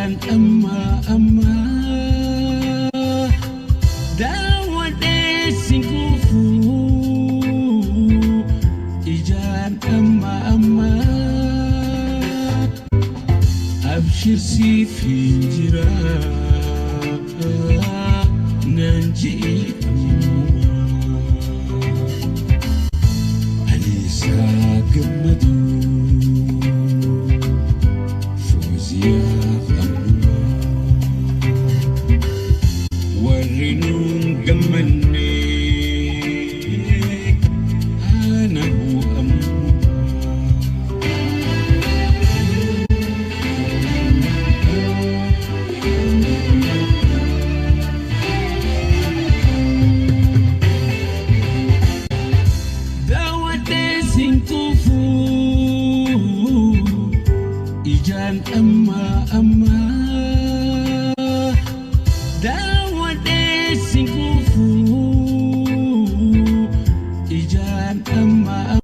Ijaan amma daawwadheessin kufuu. Ijaan amma abshirsiif hin jira nan je'e ani isaa gammadu fooziyaaf warri nuun gammanne ana bu'amu. Ijaan amma daawwadheessin kufuu. Ijaan amma